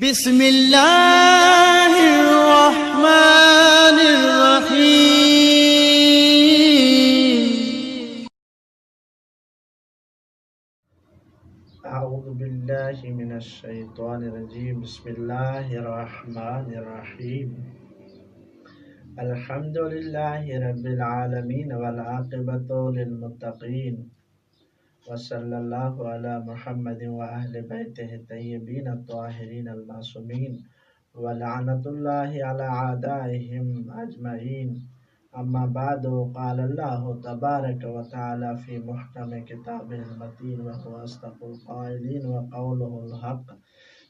بسم اللہ الرحمن الرحیم اعوذ باللہ من الشیطان الرجیم بسم اللہ الرحمن الرحیم الحمد للہ رب العالمین والعاقبۃ للمتقین وصلی اللہ علی محمد واہل بیتہ الطیبین الطاہرین المعصومین ولعنۃ اللہ علی اعدائہم اجمعین اما بعد قال اللہ تبارک وتعالی فی محکم کتابہ المتین وهو اصدق القائلین وقولہ الحق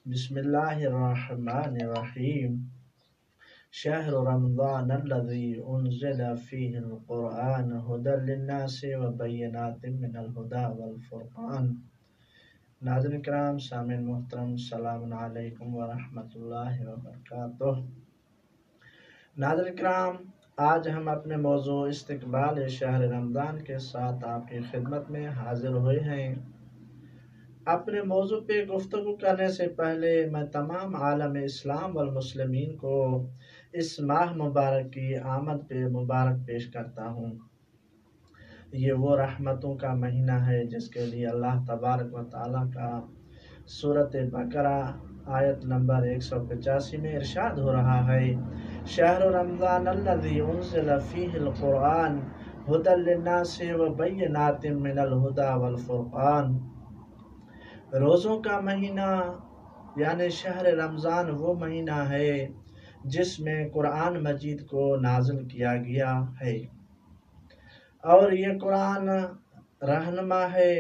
بسم اللہ الرحمن الرحیم شہر رمضان الذی انزل فیہ القرآن ھدی للناس وبینات من الھدی والفرقان۔ ناظرین کرام، سامعین محترم، السلام علیکم ورحمۃ اللہ وبرکاتہ۔ ناظرین کرام، آج ہم اپنے موضوع استقبال شہر رمضان کے ساتھ آپ کی خدمت میں حاضر ہوئے ہیں۔ اپنے موضوع پہ گفتگو کرنے سے پہلے میں تمام عالم اسلام والمسلمین کو اس ماہ مبارک کی آمد پہ مبارک پیش کرتا ہوں۔ یہ وہ رحمتوں کا مہینہ ہے جس کے لیے اللہ تبارک و تعالیٰ کا سورۃ بقرہ آیت نمبر 185 میں ارشاد ہو رہا ہے، شہر رمضان الذی انزل فیہ القرآن ھدی للناس وبینات من الھدی والفرقان۔ روزوں کا مہینہ یعنی شہر رمضان وہ مہینہ ہے جس میں قرآن مجید کو نازل کیا گیا ہے، اور یہ قرآن رہنما ہے،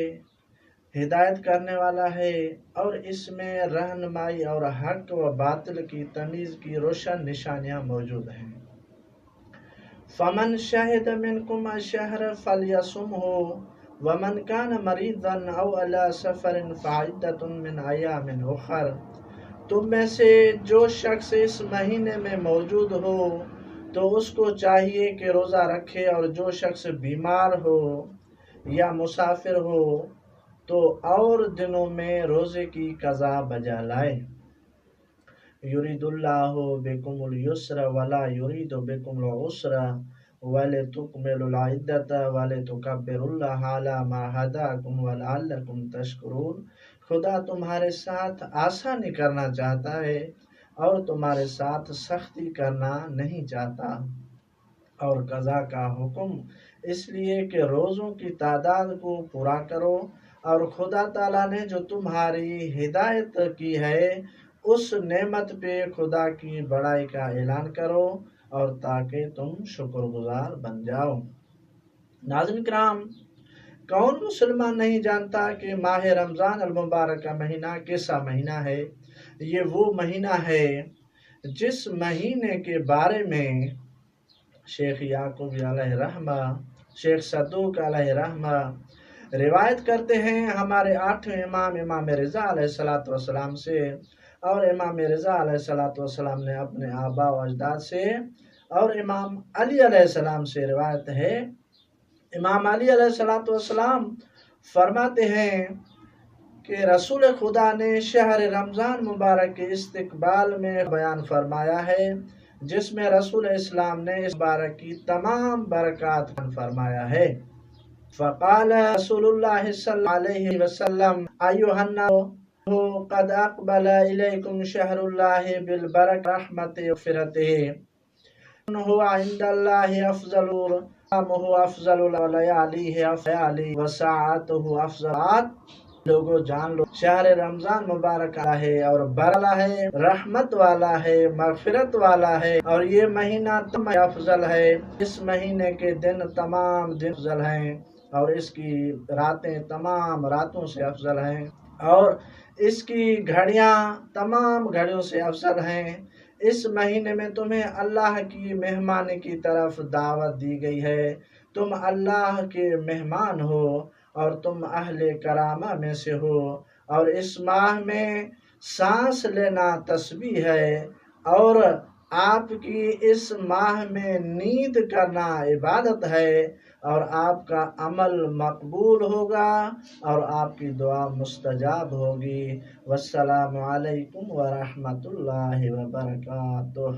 ہدایت کرنے والا ہے، اور اس میں رہنمائی اور حق و باطل کی تمیز کی روشن نشانیاں موجود ہیں۔ فمن شہد منکم الشہر فلیصمہ ومن کان مریضا او علی سفر فعدۃ من ایام اخر۔ تم میں سے جو شخص اس مہینے میں موجود ہو تو اس کو چاہیے کہ روزہ رکھے، اور جو شخص بیمار ہو یا مسافر ہو تو اور دنوں میں روزے کی قضا بجا لائے۔ یرید اللہ بکم الیسر ولا یرید بکم العسر وَلِتُكْمِلُوا الْعِدَّةَ وَلِتُكَبِّرُوا اللَّهَ عَلَى مَا هَدَاكُمْ وَلَعَلَّكُمْ تَشْكُرُونَ۔ خدا تمہارے ساتھ آسانی کرنا چاہتا ہے اور تمہارے ساتھ سختی کرنا نہیں چاہتا، اور قضا کا حکم اس لیے کہ روزوں کی تعداد کو پورا کرو، اور خدا تعالیٰ نے جو تمہاری ہدایت کی ہے اس نعمت پہ خدا کی بڑائی کا اعلان کرو، اور تاکہ تم شکر گزار بن جاؤ۔ ناظرین کرام، کون مسلمان نہیں جانتا کہ ماہ رمضان المبارک کا مہینہ کیسا مہینہ ہے؟ یہ وہ مہینہ ہے جس مہینے کے بارے میں شیخ یعقوب علیہ رحمہ، شیخ صدوق علیہ رحمہ روایت کرتے ہیں ہمارے 8ویں امام، امام رضا علیہ السلام سے، اور امام رضا علیہ السلام نے اپنے آباء و اجداد سے، اور امام علی علیہ السلام سے روایت ہے۔ امام علی علیہ السلام فرماتے ہیں کہ رسول خدا نے شہر رمضان مبارک کے استقبال میں بیان فرمایا ہے، جس میں رسول اسلام نے اس مبارک کی تمام برکات فرمایا ہے۔ فقال رسول اللہ صلی اللہ علیہ وسلم ایھا الناس قد اقبل الیکم شہر اللہ بالبرکۃ رحمت مغفرتہ هو عند اللہ افضل ایامہ افضل لیالیہ افضل وساعتہ افضل۔ لوگوں جان لو، شہر رمضان مبارک ہے اور برلا ہے، رحمت والا ہے، مغفرت والا ہے، اور یہ مہینہ تمام افضل ہے۔ اس مہینے کے دن تمام دن افضل ہیں، اور اس کی راتیں تمام راتوں سے افضل ہیں، اور اس کی گھڑیاں تمام گھڑیوں سے افضل ہیں۔ اس مہینے میں تمہیں اللہ کی مہمانی کی طرف دعوت دی گئی ہے، تم اللہ کے مہمان ہو، اور تم اہل کرامہ میں سے ہو، اور اس ماہ میں سانس لینا تسبیح ہے، اور آپ کی اس ماہ میں نیند کرنا عبادت ہے، اور آپ کا عمل مقبول ہوگا اور آپ کی دعا مستجاب ہوگی۔ والسلام علیکم ورحمۃ اللہ وبرکاتہ۔